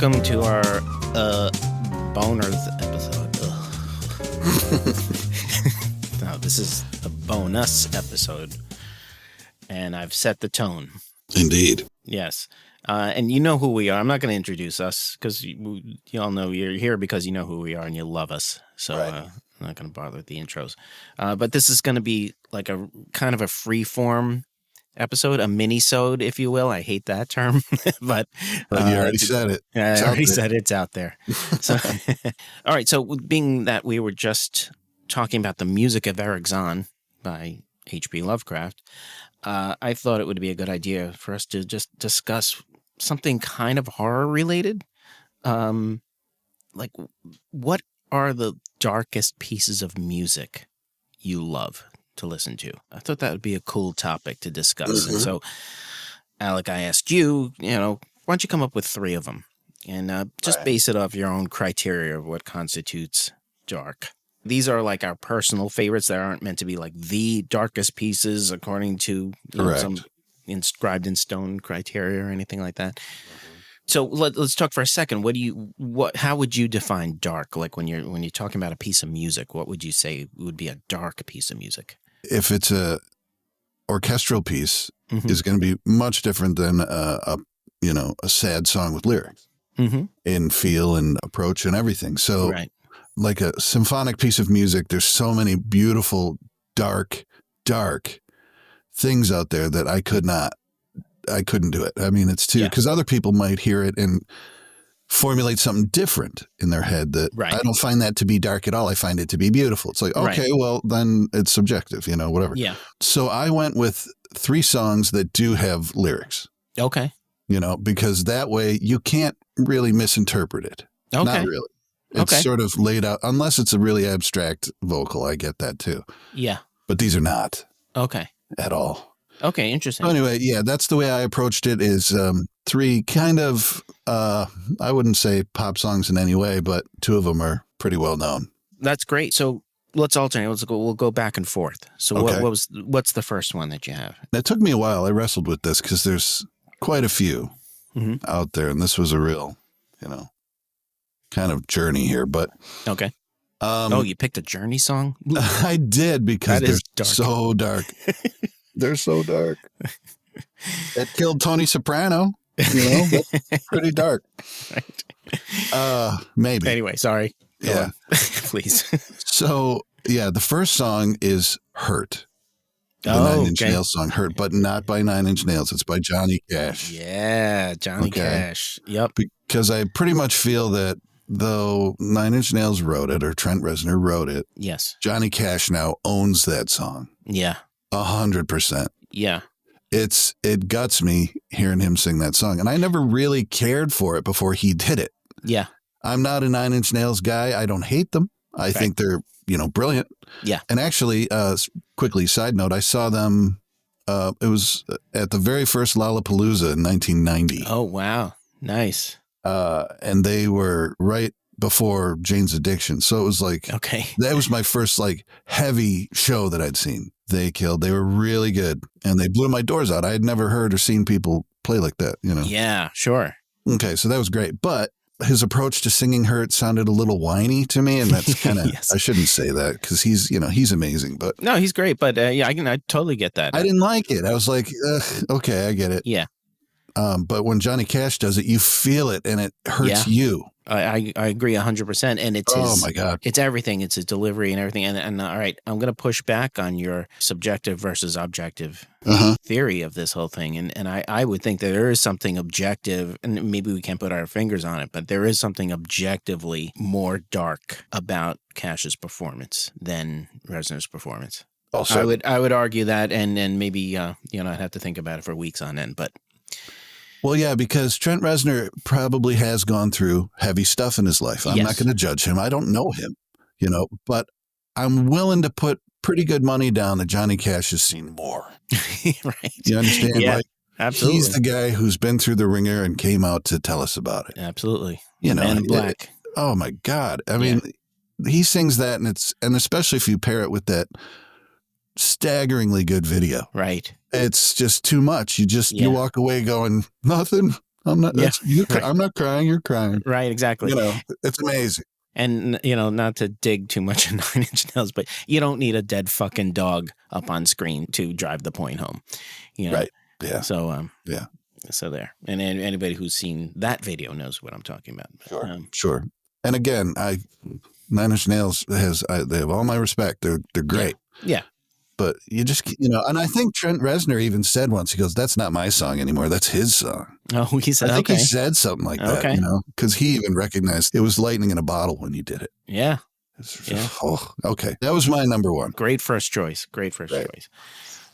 welcome to our boners episode. No, this is a bonus episode, and I've set the tone. Indeed. Yes. And you know who we are. I'm not going to introduce us because you all know you're here because you know who we are and you love us. So right. I'm not going to bother with the intros. But this is going to be like a kind of a free-form episode, a mini-sode, if you will. I hate that term, but you already said it. I already said it's out there. So, all right. So being that we were just talking about the music of Eric Zahn by H.P. Lovecraft, I thought it would be a good idea for us to just discuss something kind of horror related. Like, what are the darkest pieces of music you love to listen to? I thought that would be a cool topic to discuss. Mm-hmm. And so, Alec, I asked you, why don't you come up with 3 of them and just base it off your own criteria of what constitutes dark. These are like our personal favorites that aren't meant to be like the darkest pieces according to some inscribed in stone criteria or anything like that. Mm-hmm. So let's talk for a second. How would you define dark? Like when you're talking about a piece of music, what would you say would be a dark piece of music? If it's a orchestral piece, mm-hmm. is going to be much different than a sad song with lyrics mm-hmm. in feel and approach and everything. So like a symphonic piece of music, there's so many beautiful, dark things out there that I couldn't do it. I mean, it's too, because other people might hear it and formulate something different in their head that I don't find that to be dark at all. I find it to be beautiful. It's like, okay, well then it's subjective, whatever. Yeah. So I went with 3 songs that do have lyrics. Okay. Because that way you can't really misinterpret it. Okay. Not really. It's sort of laid out, unless it's a really abstract vocal. I get that too. Yeah. But these are not. Okay. At all. Okay, interesting. So anyway, that's the way I approached it is 3 kind of, I wouldn't say pop songs in any way, but 2 of them are pretty well known. That's great. So let's alternate. We'll go back and forth. So what's the first one that you have? It took me a while. I wrestled with this because there's quite a few out there, and this was a real, kind of journey here, but okay. You picked a Journey song? I did because they're dark. So dark. They're so dark. That killed Tony Soprano. That's pretty dark. Right. Maybe. Anyway, sorry. Go on. Please. So the first song is "Hurt." The 9 Inch Nails song, "Hurt," but not by 9 Inch Nails. It's by Johnny Cash. Yeah, Johnny Cash. Yep. Because I pretty much feel that though 9 Inch Nails wrote it, or Trent Reznor wrote it, yes, Johnny Cash now owns that song. Yeah. 100%. Yeah. It guts me hearing him sing that song. And I never really cared for it before he did it. Yeah. I'm not a 9 Inch Nails guy. I don't hate them. I think they're, brilliant. Yeah. And actually, quickly, side note, I saw them, it was at the very first Lollapalooza in 1990. Oh, wow. Nice. And they were right before Jane's Addiction. So it was like, that was my first heavy show that I'd seen. They killed. They were really good. And they blew my doors out. I had never heard or seen people play like that, Yeah, sure. Okay, so that was great. But his approach to singing "Hurt" sounded a little whiny to me. And that's kind of, I shouldn't say that because he's amazing. But no, he's great. But I totally get that. I didn't like it. I was like, okay, I get it. Yeah. But when Johnny Cash does it, you feel it and it hurts you. I agree 100%. And it's my God. It's everything. It's his delivery and everything. And all right, I'm going to push back on your subjective versus objective theory of this whole thing. And I would think that there is something objective, and maybe we can't put our fingers on it, but there is something objectively more dark about Cash's performance than Reznor's performance. Also, I would argue that, and maybe I'd have to think about it for weeks on end, but. Well, yeah, because Trent Reznor probably has gone through heavy stuff in his life. I'm not going to judge him. I don't know him, but I'm willing to put pretty good money down that Johnny Cash has seen more. Right. You understand? Yeah, absolutely. He's the guy who's been through the ringer and came out to tell us about it. Absolutely. Man in Black. Oh my God. I mean, he sings that and especially if you pair it with that staggeringly good video. Right. It's just too much. You walk away going, nothing. I'm not. Yeah, right. I'm not crying. You're crying. Right, exactly. It's amazing. And, not to dig too much in Nine Inch Nails, but you don't need a dead fucking dog up on screen to drive the point home. Right. Yeah. So, yeah. So there. And anybody who's seen that video knows what I'm talking about. Sure. Sure. And again, Nine Inch Nails they have all my respect. They're great. Yeah. But you just, and I think Trent Reznor even said once, he goes, "That's not my song anymore. That's his song." Oh, he said, I think he said something like that, because he even recognized it was lightning in a bottle when you did it. Yeah. Okay. That was my number one. Great first choice. Choice.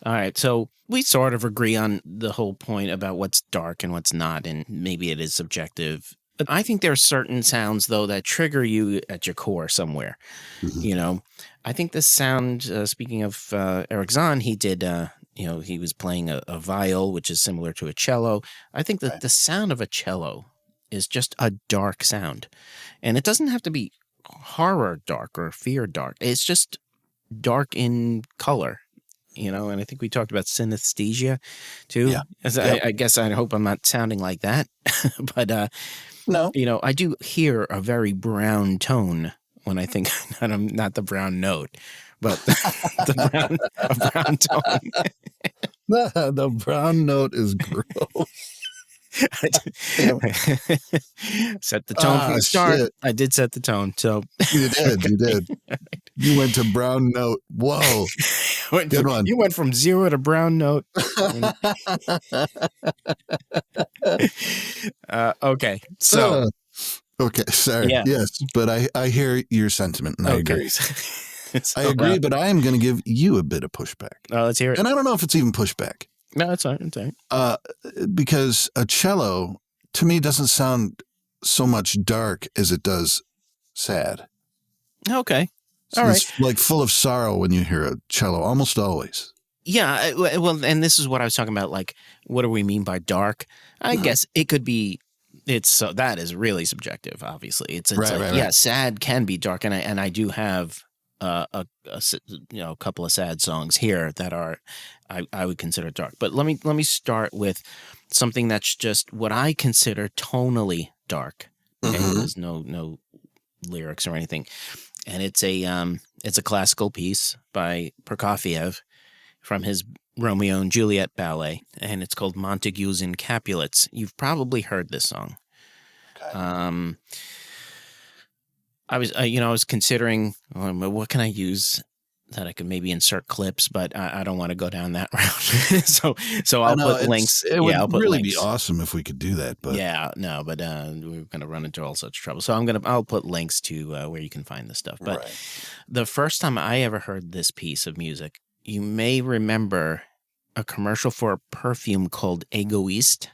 All right. So we sort of agree on the whole point about what's dark and what's not, and maybe it is subjective. But I think there are certain sounds, though, that trigger you at your core somewhere. Mm-hmm. I think the sound, speaking of Eric Zahn, he did, he was playing a viol, which is similar to a cello. I think that the sound of a cello is just a dark sound. And it doesn't have to be horror dark or fear dark. It's just dark in color. And I think we talked about synesthesia too. Yeah. I guess I hope I'm not sounding like that, but no, I do hear a very brown tone when I think that I'm not the brown note, but a brown tone. The brown note is gross. Set the tone from the start. Shit. I did set the tone. So you did. You went to brown note. Whoa. Good one. You went from 0 to brown note. Okay. So. Okay. Sorry. Yeah. Yes. But I hear your sentiment and I agree. I agree, but I am going to give you a bit of pushback. Let's hear it. And I don't know if it's even pushback. No, it's all right. Because a cello, to me, doesn't sound so much dark as it does sad. Okay. All right. It's like full of sorrow when you hear a cello, almost always. Yeah. Well, and this is what I was talking about. Like, what do we mean by dark? I guess it could be. That is really subjective. Obviously, it's right. Yeah, sad can be dark, and I do have a couple of sad songs here that are I would consider dark. But let me start with something that's just what I consider tonally dark. Okay? Mm-hmm. There's no lyrics or anything, and it's a classical piece by Prokofiev from his Romeo and Juliet ballet, and it's called Montagues and Capulets. You've probably heard this song. Okay. I was considering what can I use that I could maybe insert clips, but I don't want to go down that route. so I'll put links. It would really be awesome if we could do that, but but we're going to run into all such trouble. So I'll put links to where you can find this stuff. But the first time I ever heard this piece of music, you may remember a commercial for a perfume called Egoist.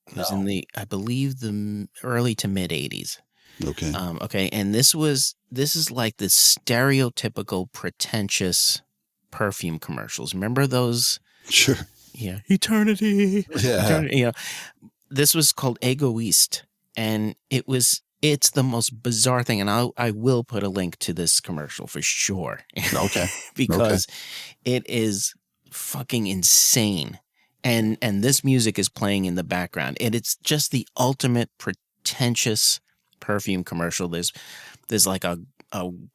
It was in I believe the early to mid 80s. Okay. Okay. And this is like the stereotypical pretentious perfume commercials. Remember those? Sure. Yeah. Eternity. Yeah. Eternity, this was called Egoist, and it's the most bizarre thing. And I will put a link to this commercial for sure. Okay. Because it is fucking insane. And this music is playing in the background, and it's just the ultimate pretentious perfume commercial. There's like a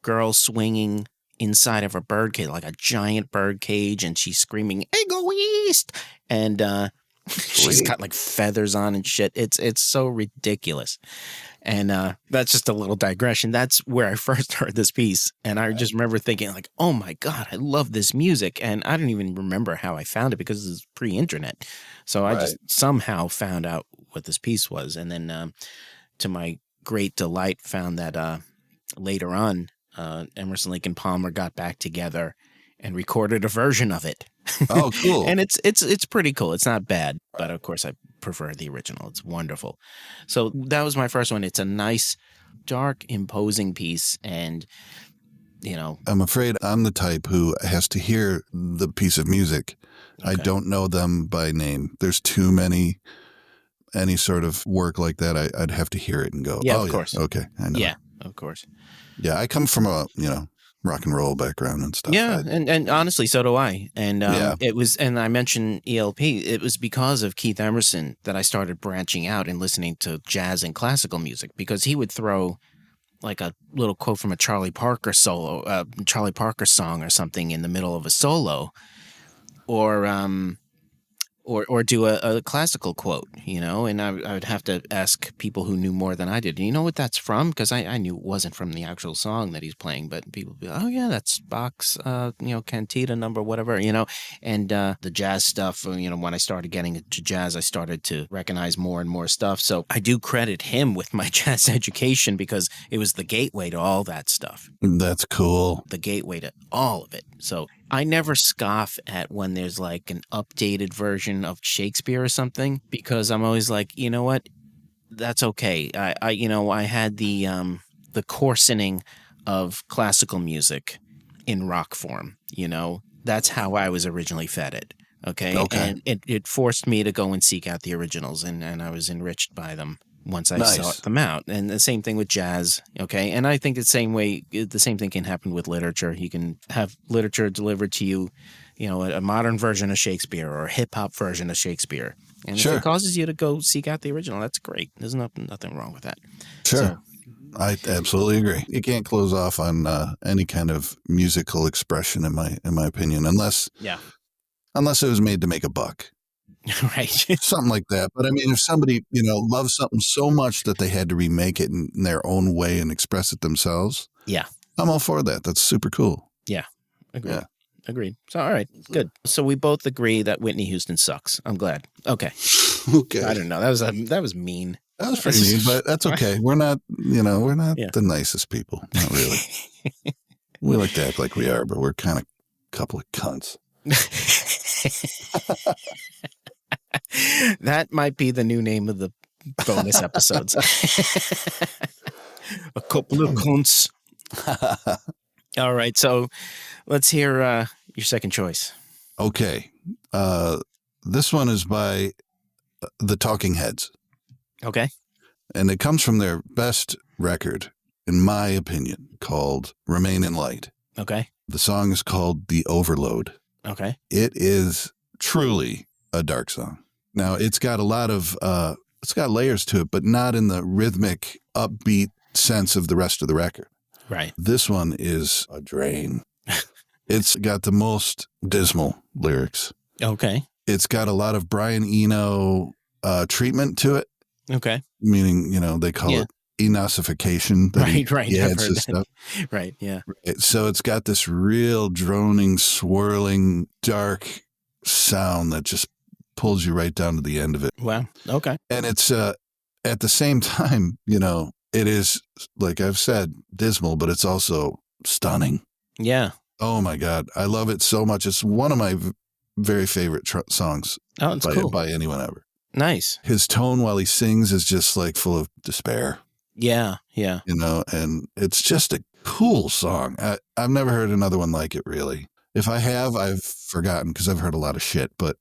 girl swinging inside of a bird cage, like a giant bird cage, and she's screaming "Egoist!" and she's got like feathers on and shit. It's so ridiculous. And that's just a little digression. That's where I first heard this piece. And I just remember thinking like, oh my God, I love this music. And I don't even remember how I found it because it's pre-internet. So I just somehow found out what this piece was. And then to my great delight, found that later on, Emerson, Lake and Palmer got back together and recorded a version of it. Oh, cool. And it's pretty cool. It's not bad, but of course I prefer the original. It's wonderful. So that was my first one. It's a nice, dark, imposing piece, and I'm afraid I'm the type who has to hear the piece of music. Okay. I don't know them by name. There's too many. Any sort of work like that, I'd have to hear it and go, yeah, of course. Okay, I know. Yeah, of course. Yeah, I come from rock and roll background and stuff. Yeah, and honestly, so do I. And it was, and I mentioned ELP. It was because of Keith Emerson that I started branching out and listening to jazz and classical music, because he would throw like a little quote from a Charlie Parker Charlie Parker song or something in the middle of a solo, or do a classical quote, and I would have to ask people who knew more than I did. Do you know what that's from? Because I knew it wasn't from the actual song that he's playing, but people would be, oh yeah, that's Bach's, cantata number, whatever, and the jazz stuff, when I started getting into jazz, I started to recognize more and more stuff. So I do credit him with my jazz education, because it was the gateway to all that stuff. That's cool. The gateway to all of it. So I never scoff at when there's like an updated version of Shakespeare or something, because I'm always like, you know what, that's okay. I had the coarsening of classical music in rock form. That's how I was originally fed it. Okay. And it forced me to go and seek out the originals, and I was enriched by them once I sought them out. And the same thing with jazz. Okay. And I think the same thing can happen with literature. You can have literature delivered to you, a modern version of Shakespeare or a hip hop version of Shakespeare. And if it causes you to go seek out the original, that's great. There's nothing wrong with that. Sure. So, I absolutely agree. You can't close off on any kind of musical expression, in my opinion, unless it was made to make a buck. Right. Something like that. But I mean, if somebody, loves something so much that they had to remake it in their own way and express it themselves. Yeah. I'm all for that. That's super cool. Yeah. Agreed. So, all right, good. So we both agree that Whitney Houston sucks. I'm glad. Okay. I don't know. That was mean. That was pretty mean, but that's okay. We're not, the nicest people. Not really. We like to act like we are, but we're kind of a couple of cunts. That might be the new name of the bonus episodes. A couple of cunts. All right, so let's hear your second choice. Okay. This one is by the Talking Heads. Okay. And it comes from their best record, in my opinion, called Remain in Light. Okay. The song is called The Overload. Okay. It is truly a dark song. Now, it's got a lot of, it's got layers to it, but not in the rhythmic, upbeat sense of the rest of the record. Right. This one is a drain. It's got the most dismal lyrics. Okay. It's got a lot of Brian Eno treatment to it. Okay. Meaning, they call it enosification. Right. He adds this stuff. Right, yeah. So it's got this real droning, swirling, dark sound that just pulls you right down to the end of it. Wow. Okay. And it's at the same time, it is, like I've said, dismal, but it's also stunning. Yeah. Oh my God. I love it so much. It's one of my very favorite songs by anyone ever. Nice. His tone while he sings is just like full of despair. Yeah. And it's just a cool song. I've never heard another one like it, really. If I have, I've forgotten because I've heard a lot of shit, but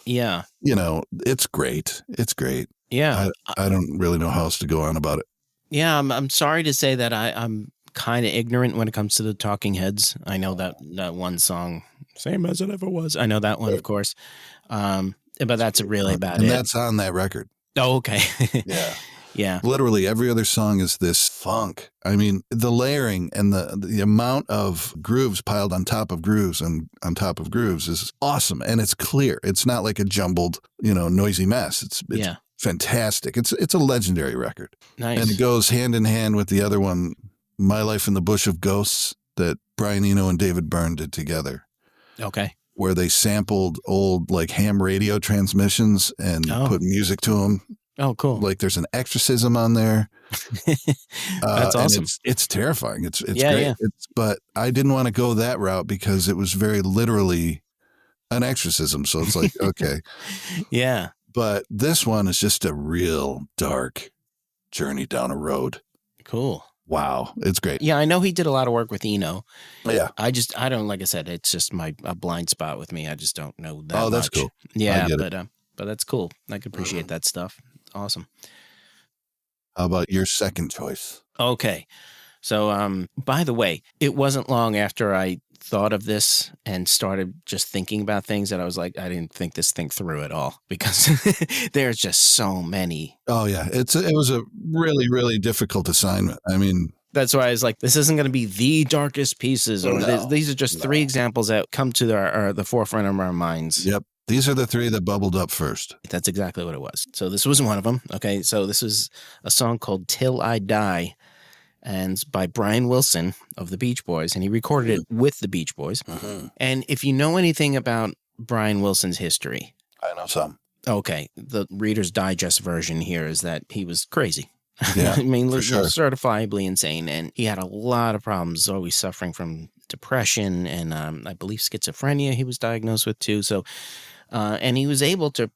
yeah, it's great. It's great. Yeah. I don't really know how else to go on about it. Yeah. I'm sorry to say that I'm kind of ignorant when it comes to the Talking Heads. I know that one song, Same As It Ever Was. I know that one, of course. But that's really about it. And that's on that record. Oh, okay. Yeah. Yeah. Literally every other song is this funk. I mean, the layering and the amount of grooves piled on top of grooves and on top of grooves is awesome. And it's clear. It's not like a jumbled, noisy mess. It's fantastic. It's a legendary record. Nice. And it goes hand in hand with the other one, My Life in the Bush of Ghosts, that Brian Eno and David Byrne did together. Okay. Where they sampled old like ham radio transmissions and put music to them. Oh, cool. Like there's an exorcism on there. That's awesome. It's terrifying. It's great. Yeah. But I didn't want to go that route because it was very literally an exorcism. So it's like, okay. Yeah. But this one is just a real dark journey down a road. Cool. Wow. It's great. Yeah, I know he did a lot of work with Eno. Yeah. I don't, like I said, it's just a blind spot with me. I just don't know that Oh, that's much. cool. Yeah, but that's cool. I can appreciate that stuff. Awesome. How about your second choice? Okay. So, by the way, it wasn't long after I thought of this and started just thinking about things that I was like, I didn't think this thing through at all, because there's just so many. Oh yeah, it was a really, really difficult assignment. I mean, that's why I was like, this isn't going to be the darkest pieces, or these are just three examples that come to the forefront of our minds. Yep. These are the three that bubbled up first. That's exactly what it was. So this was one of them. Okay, so this is a song called Till I Die, and by Brian Wilson of the Beach Boys, and he recorded it with the Beach Boys. And if you know anything about Brian Wilson's history, I know some. Okay, the Reader's Digest version here is that he was crazy. Yeah, I mean, for sure. certifiably insane, and he had a lot of problems, always suffering from depression and I believe schizophrenia he was diagnosed with too. So, and he was able to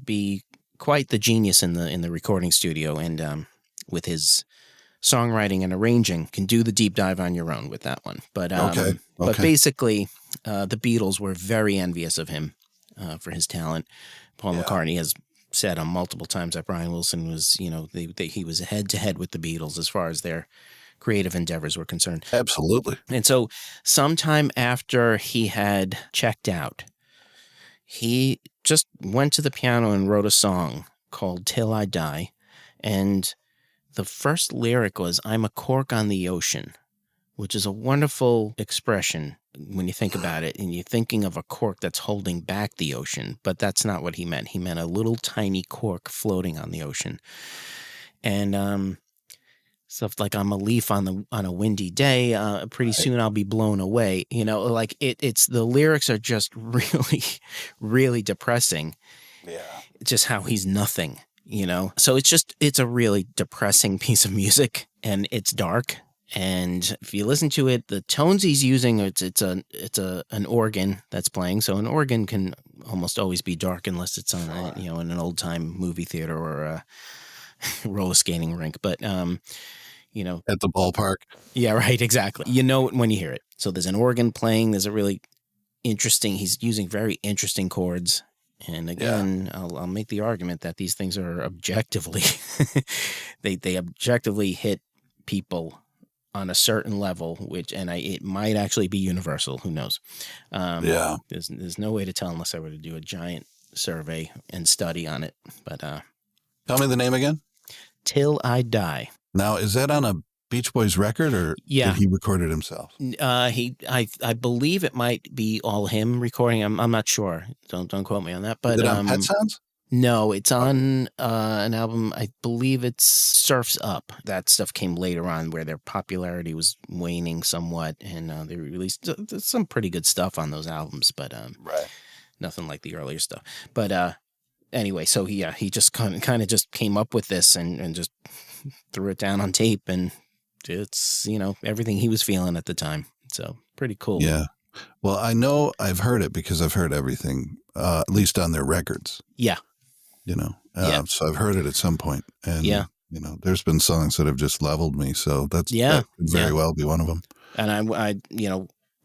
be quite the genius in the recording studio, and with his songwriting and arranging, can do the deep dive on your own with that one. But but basically, the Beatles were very envious of him for his talent. Paul McCartney has said on multiple times that Brian Wilson was, he was head to head with the Beatles as far as their creative endeavors were concerned. Absolutely. And so, sometime after he had checked out, he just went to the piano and wrote a song called "Till I Die," and the first lyric was, "I'm a cork on the ocean," which is a wonderful expression when you think about it, and you're thinking of a cork that's holding back the ocean, but that's not what he meant. He meant a little tiny cork floating on the ocean. And stuff like, "I'm a leaf on a windy day, pretty soon I'll be blown away." Like it's the lyrics are just really, really depressing. Yeah. Just how he's nothing. So it's a really depressing piece of music, and it's dark. And if you listen to it, the tones he's using, it's an organ that's playing. So an organ can almost always be dark unless it's on in an old time movie theater or a roller skating rink. But at the ballpark. Yeah, right. Exactly. You know it when you hear it. So there's an organ playing. There's a really interesting. He's using very interesting chords. And again, I'll make the argument that these things are objectively, they objectively hit people on a certain level, it might actually be universal. Who knows? There's no way to tell unless I were to do a giant survey and study on it. But tell me the name again. Till I Die. Now, is that on a Beach Boys record, or did he record it himself? I believe it might be all him recording. I'm not sure. Don't quote me on that. But is it on Pet Sounds? No, it's on an album. I believe it's Surf's Up. That stuff came later on, where their popularity was waning somewhat, and they released some pretty good stuff on those albums, but nothing like the earlier stuff. But anyway, so he just kind of just came up with this and just threw it down on tape, and it's everything he was feeling at the time. So pretty cool. Yeah. Well, I know I've heard it because I've heard everything, at least on their records. Yeah. So I've heard it at some point, and there's been songs that have just leveled me. So that could very well be one of them. And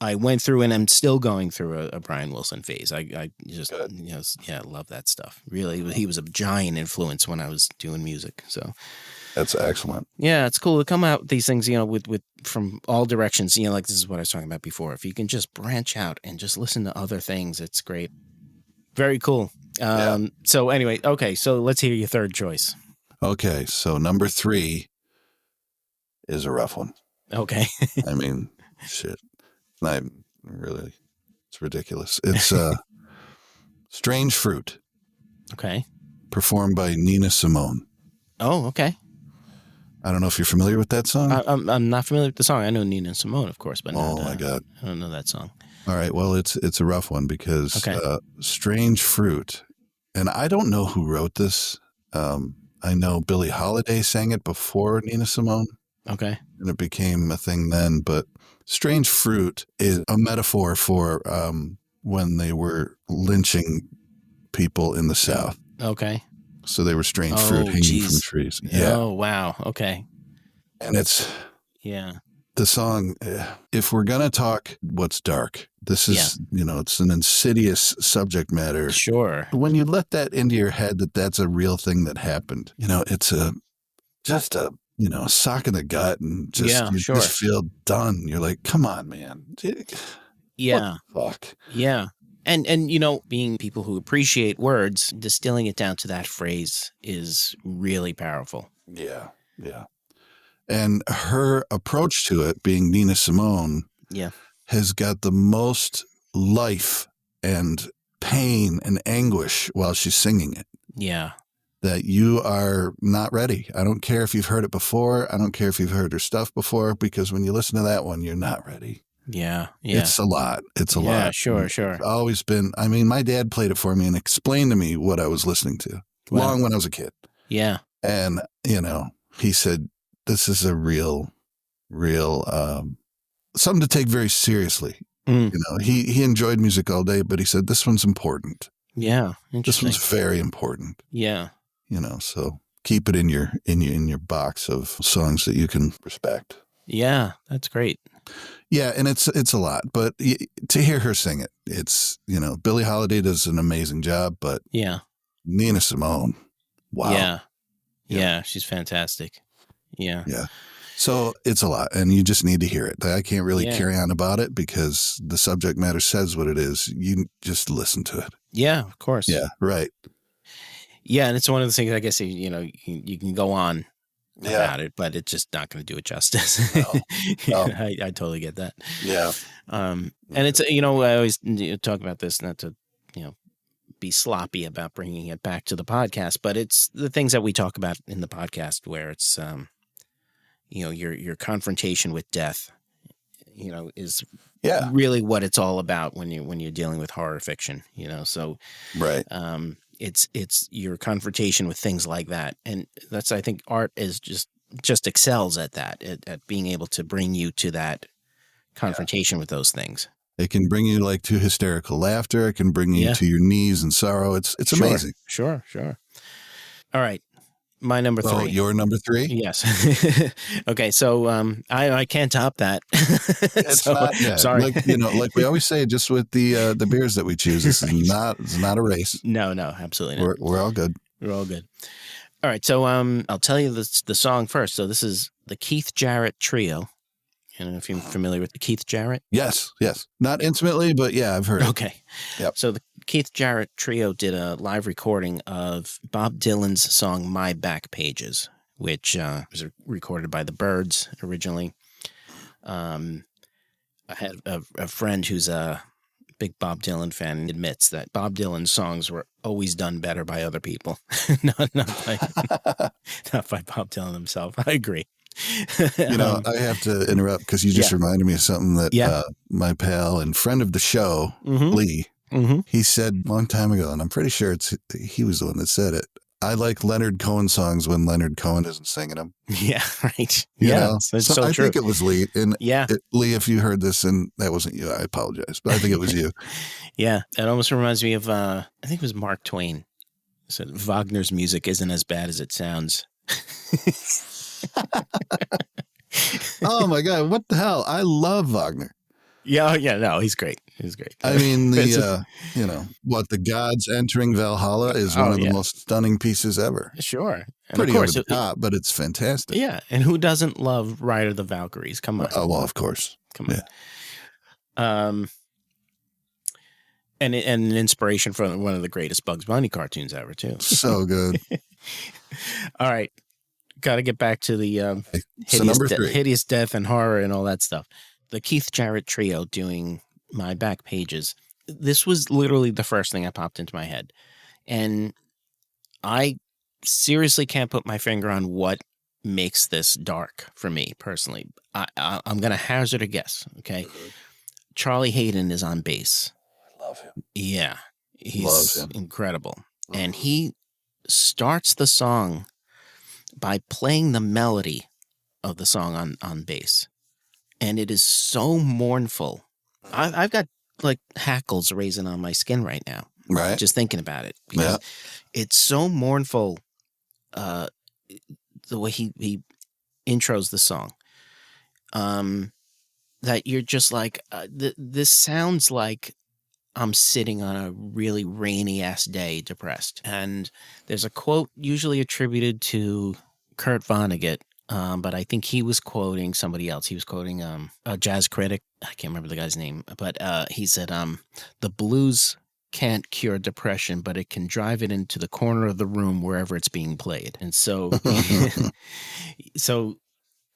I went through, and I'm still going through a Brian Wilson phase. I just love that stuff. Really, he was a giant influence when I was doing music. So that's excellent. Yeah, it's cool to come out with these things, with from all directions. Like this is what I was talking about before. If you can just branch out and just listen to other things, it's great. Very cool. So anyway, okay, so let's hear your third choice. Okay, so number 3 is a rough one. Okay. I mean, shit. It's ridiculous. It's Strange Fruit. Okay. Performed by Nina Simone. Oh, okay. I don't know if you're familiar with that song. I'm not familiar with the song. I know Nina Simone, of course, but my God, I don't know that song. All right, well, it's a rough one because Strange Fruit, and I don't know who wrote this. I know Billie Holiday sang it before Nina Simone. Okay. And it became a thing then, but Strange Fruit is a metaphor for when they were lynching people in the South. Okay. So they were strange fruit hanging from trees. Yeah. Oh, wow. Okay. And it's... Yeah. The song, if we're going to talk what's dark, this is, it's an insidious subject matter. Sure. When you let that into your head that's a real thing that happened, it's just a a sock in the gut and you just feel done. You're like, come on, man. Yeah. What the fuck? Yeah. And being people who appreciate words, distilling it down to that phrase is really powerful. Yeah. Yeah. And her approach to it, being Nina Simone, has got the most life and pain and anguish while she's singing it. Yeah. That you are not ready. I don't care if you've heard it before. I don't care if you've heard her stuff before, because when you listen to that one, you're not ready. Yeah. Yeah. It's a lot. It's a lot. Yeah, sure. It's always been, my dad played it for me and explained to me what I was listening to long when I was a kid. Yeah. And, he said, this is a real, something to take very seriously. He enjoyed music all day, but he said, this one's important. Yeah. This one's very important. Yeah. So keep it in your box of songs that you can respect. Yeah. That's great. Yeah. And it's a lot, but to hear her sing it, it's, Billie Holiday does an amazing job, but Nina Simone. Wow. Yeah. Yeah. She's fantastic. Yeah. Yeah. So it's a lot, and you just need to hear it. I can't really carry on about it because the subject matter says what it is. You just listen to it. Yeah, of course. Yeah, right. Yeah, and it's one of the things, I guess, you can go on about it, but it's just not going to do it justice. No. I totally get that. Yeah. And it's, I always talk about this, not to, be sloppy about bringing it back to the podcast, but it's the things that we talk about in the podcast where it's, your confrontation with death, is really what it's all about when you're dealing with horror fiction, so right. It's your confrontation with things like that, and that's, I think, art is just excels at that, at being able to bring you to that confrontation with those things. It can bring you to hysterical laughter. It can bring you to your knees in sorrow. It's amazing. Sure. All right. My number 3. Oh, your number 3? Yes. Okay, so I can't top that. It's not. Yeah. Sorry. Like we always say, just with the beers that we choose, this is not a race. No, absolutely not. We're all good. We're all good. All right, so I'll tell you the song first. So this is the Keith Jarrett Trio. I don't know if you're familiar with the Keith Jarrett. Yes. Not intimately, but yeah, I've heard it. Okay. Yep. So the Keith Jarrett Trio did a live recording of Bob Dylan's song My Back Pages, which was recorded by the Byrds originally. I had a friend who's a big Bob Dylan fan and admits that Bob Dylan's songs were always done better by other people, not by Bob Dylan himself. I agree. I have to interrupt because you just reminded me of something that my pal and friend of the show, Lee, he said a long time ago, and I'm pretty sure he was the one that said it. I like Leonard Cohen songs when Leonard Cohen isn't singing them. Yeah, right. It's so I true. Think it was Lee. And Lee, if you heard this and that wasn't you, I apologize, but I think it was you. Yeah, it almost reminds me of, I think it was Mark Twain. Said Wagner's music isn't as bad as it sounds. Oh my God, what the hell? I love Wagner. Yeah, no, he's great. He's great. I mean, the gods entering Valhalla is one of the most stunning pieces ever. Sure. And pretty over the top, but it's fantastic. Yeah, and who doesn't love Ride of the Valkyries? Come on. Oh, well, of course. Come on. And an inspiration from one of the greatest Bugs Bunny cartoons ever, too. So good. All right. Got to get back to the hideous death and horror and all that stuff. The Keith Jarrett Trio doing My Back Pages. This was literally the first thing that popped into my head. And I seriously can't put my finger on what makes this dark for me personally. I'm going to hazard a guess, okay? Charlie Hayden is on bass. I love him. Yeah. He's incredible. And he starts the song by playing the melody of the song on bass. And it is so mournful. I've got hackles raising on my skin right now. Right. Just thinking about it. Because it's so mournful, the way he intros the song. That you're just like, this sounds like I'm sitting on a really rainy ass day, depressed. And there's a quote usually attributed to Kurt Vonnegut but I think he was quoting somebody else. He was quoting a jazz critic. I can't remember the guy's name, but he said, the blues can't cure depression, but it can drive it into the corner of the room wherever it's being played. And so, so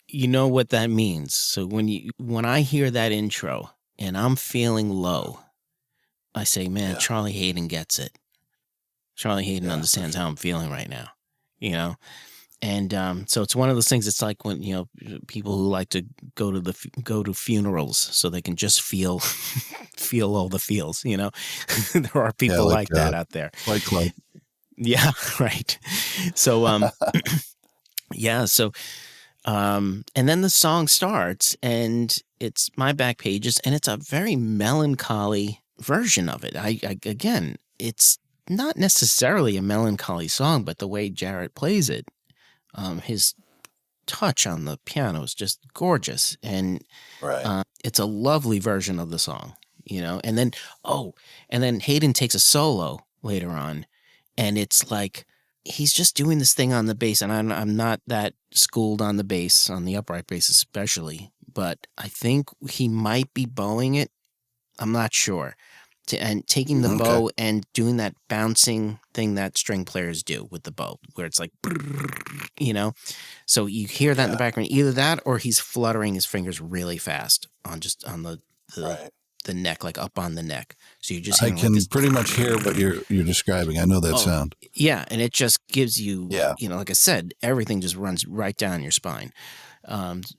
you know what that means. So when I hear that intro and I'm feeling low, I say, man, Charlie Hayden gets it. Charlie Hayden understands how I'm feeling right now, you know? And so it's one of those things. It's like when, you know, people who like to go to funerals so they can just feel all the feels, you know. There are people like that out there. Like Club. Yeah, right. So yeah, so and then the song starts and it's My Back Pages, and it's a very melancholy version of it. I again, it's not necessarily a melancholy song, but the way Jarrett plays it, his touch on the piano is just gorgeous, and it's a lovely version of the song, you know. And then Hayden takes a solo later on, and it's like he's just doing this thing on the bass, and I'm not that schooled on the bass, on the upright bass especially, but I think he might be bowing it. I'm not sure. And taking the bow and doing that bouncing thing that string players do with the bow, where it's like, you know, so you hear that in the background, either that or he's fluttering his fingers really fast on the neck, like up on the neck. So you just I can pretty much hear what you're describing. I know that sound. Yeah, and it just gives you, you know, like I said, everything just runs right down your spine.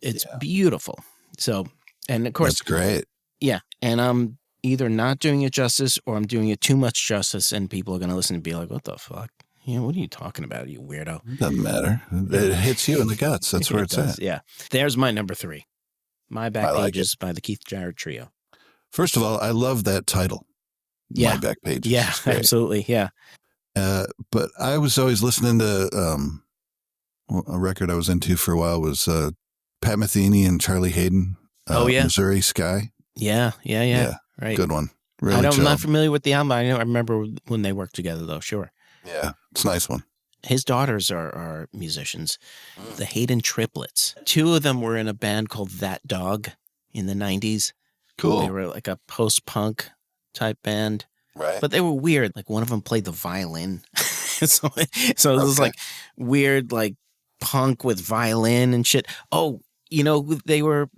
It's beautiful. So, and of course, that's great. Yeah, and I'm either not doing it justice or I'm doing it too much justice, and people are going to listen and be like, what the fuck? Yeah, what are you talking about, you weirdo? Doesn't matter. It hits you in the guts. That's where it's at. Yeah. There's my number 3. My Back Pages by the Keith Jarrett Trio. First of all, I love that title. Yeah. My Back Pages. Yeah, absolutely. Yeah. But I was always listening to a record I was into for a while was Pat Metheny and Charlie Hayden. Missouri Sky. Yeah. Right. Good one. Really I'm not familiar with the album. I remember when they worked together, though. Sure. Yeah, it's a nice one. His daughters are musicians, the Hayden triplets. 2 of them were in a band called That Dog in the 90s. Cool. They were like a post-punk type band. Right. But they were weird. Like one of them played the violin. so it was like weird, like punk with violin and shit. Oh, you know, they were...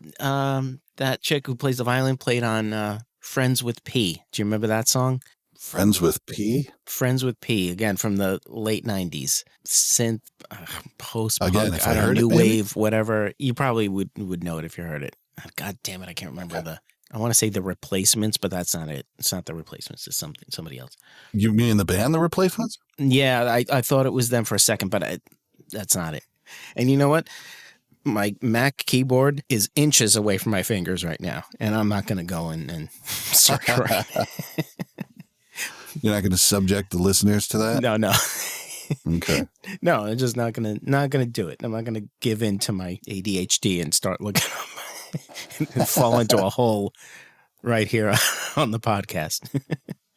that chick who plays the violin played on Friends with P. Do you remember that song? Friends with P? Friends with P, again, from the late 90s. Synth, post-punk, again, if I heard new it, wave, whatever. You probably would know it if you heard it. God damn it, I can't remember I want to say the Replacements, but that's not it. It's not the Replacements. It's somebody else. You mean the band, the Replacements? Yeah, I thought it was them for a second, but that's not it. And you know what? My Mac keyboard is inches away from my fingers right now, and I'm not going to go and search for it. You're not going to subject the listeners to that? No. Okay. No, I'm just not gonna do it. I'm not gonna give in to my ADHD and start looking up and fall into a hole right here on the podcast.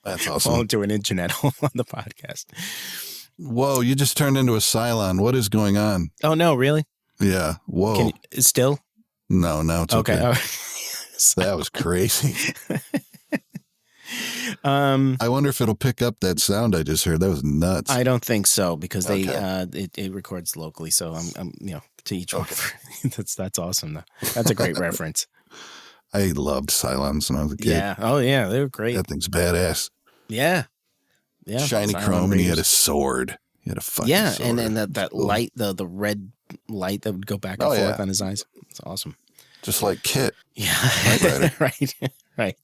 That's awesome. Fall into an internet hole on the podcast. Whoa, you just turned into a Cylon. What is going on? Oh no, really? Yeah. Whoa. Still? No, it's okay. That was crazy. I wonder if it'll pick up that sound I just heard. That was nuts. I don't think so because they it records locally. So I'm to each one. That's awesome though. That's a great reference. I loved Cylons when I was a kid. Yeah. Oh yeah, they were great. That thing's badass. Yeah. Yeah. Shiny chrome, and he had a sword. He had a fucking sword. And then that light, the red light that would go back and forth on his eyes. It's awesome. Just like Kit. Yeah. Right.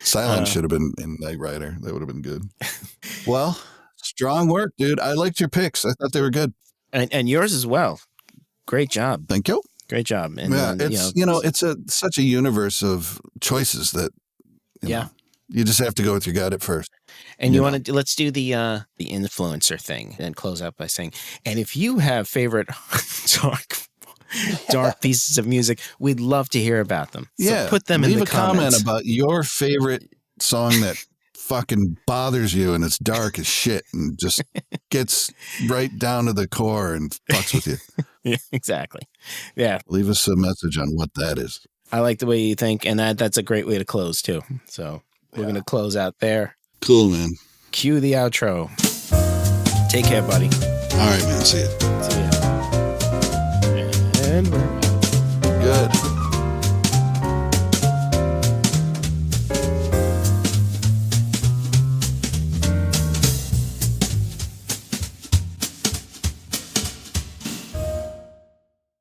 Cylon should have been in Knight Rider. That would have been good. Well, strong work, dude. I liked your picks. I thought they were good. And yours as well. Great job. Thank you. Great job. And it's it's such a universe of choices that you just have to go with your gut at first. And you want to let's do the influencer thing and close out by saying, and if you have favorite dark pieces of music, we'd love to hear about them. So put them in the comments. Leave a comment about your favorite song that fucking bothers you and it's dark as shit and just gets right down to the core and fucks with you. Exactly. Yeah. Leave us a message on what that is. I like the way you think, and that's a great way to close too. So we're going to close out there. Cool, man. Cue the outro. Take care, buddy. All right, man. See ya. See ya. And we're good.